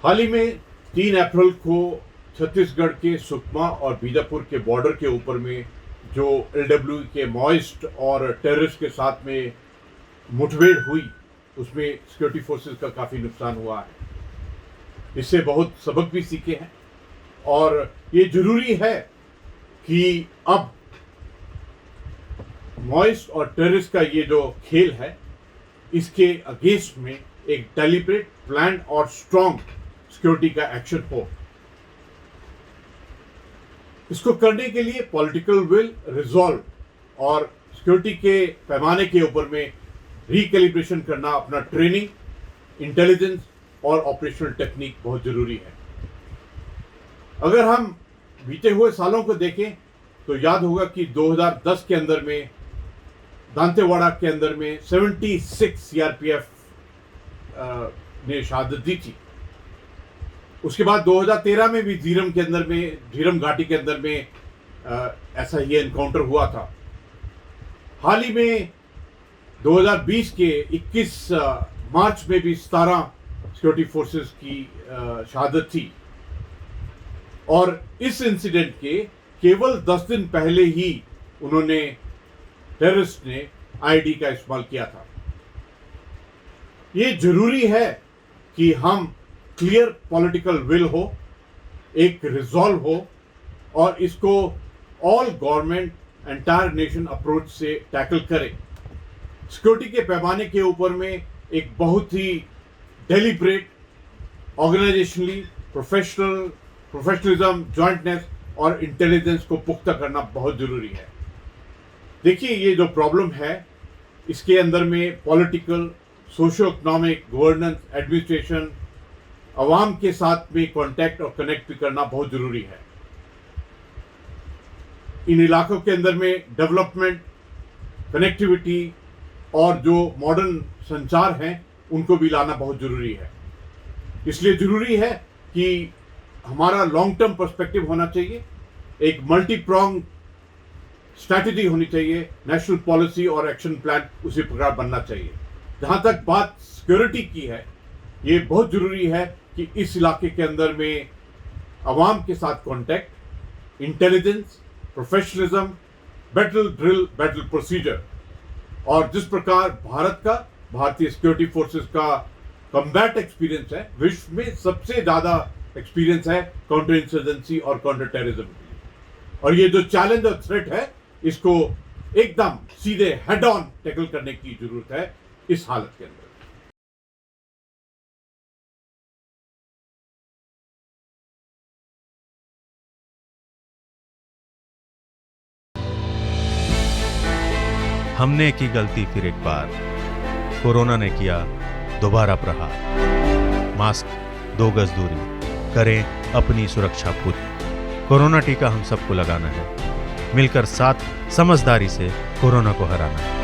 हाल ही में 3 अप्रैल को छत्तीसगढ़ के सुकमा और बीजापुर के बॉर्डर के ऊपर में जो एलडब्ल्यू के माओइस्ट और टेररिस्ट के साथ में मुठभेड़ हुई, उसमें सिक्योरिटी फोर्सेस का काफ़ी नुकसान हुआ है। इससे बहुत सबक भी सीखे हैं और ये जरूरी है कि अब माओइस्ट और टेररिस्ट का ये जो खेल है, इसके अगेंस्ट में एक डेलिब्रेट, प्लान और स्ट्रॉन्ग सिक्योरिटी का एक्शन हो। इसको करने के लिए पॉलिटिकल विल, रिजॉल्व और सिक्योरिटी के पैमाने के ऊपर में रिकैलिब्रेशन करना, अपना ट्रेनिंग, इंटेलिजेंस और ऑपरेशनल टेक्निक बहुत जरूरी है। अगर हम बीते हुए सालों को देखें तो याद होगा कि 2010 के अंदर में दांतेवाड़ा के अंदर में 76 सीआरपीएफ ने शहादत दी थी। उसके बाद 2013 में भी झीरम घाटी के अंदर में ऐसा ही एनकाउंटर हुआ था। हाल ही में 2020 के 21 मार्च में भी 17 सिक्योरिटी फोर्सेस की शहादत थी और इस इंसिडेंट के केवल 10 दिन पहले ही उन्होंने टेररिस्ट ने आईडी का इस्तेमाल किया था। ये जरूरी है कि हम क्लियर पॉलिटिकल विल हो, एक रिजॉल्व हो और इसको all government, entire nation approach से टैकल करें। सिक्योरिटी के पैमाने के ऊपर में एक बहुत ही डेलिब्रेट, ऑर्गेनाइजेशनली प्रोफेशनलिज्म, जॉइंटनेस और इंटेलिजेंस को पुख्ता करना बहुत जरूरी है। देखिए, ये जो प्रॉब्लम है, इसके अंदर में political, socio economic, governance, administration, अवाम के साथ में कांटेक्ट और कनेक्ट भी करना बहुत जरूरी है। इन इलाकों के अंदर में डेवलपमेंट, कनेक्टिविटी और जो मॉडर्न संचार हैं, उनको भी लाना बहुत जरूरी है। इसलिए जरूरी है कि हमारा लॉन्ग टर्म पर्सपेक्टिव होना चाहिए, एक मल्टी प्रॉन्ग स्ट्रैटेजी होनी चाहिए, नेशनल पॉलिसी और एक्शन प्लान उसी प्रकार बनना चाहिए। जहां तक बात सिक्योरिटी की है, ये बहुत जरूरी है कि इस इलाके के अंदर में अवाम के साथ contact, intelligence, professionalism, battle drill, battle procedure और जिस प्रकार भारतीय सिक्योरिटी फोर्सेस का कम्बैट एक्सपीरियंस है, विश्व में सबसे ज्यादा एक्सपीरियंस है काउंटर इंसर्जेंसी और काउंटर टेररिज्म की। और ये जो चैलेंज और थ्रेट है, इसको एकदम सीधे हेड ऑन टैकल करने की जरूरत है इस हालत के अंदर। हमने की गलती फिर एक बार, कोरोना ने किया दोबारा प्रहार। मास्क, 2 गज दूरी, करें अपनी सुरक्षा पूरी। कोरोना टीका हम सबको लगाना है, मिलकर साथ समझदारी से कोरोना को हराना है।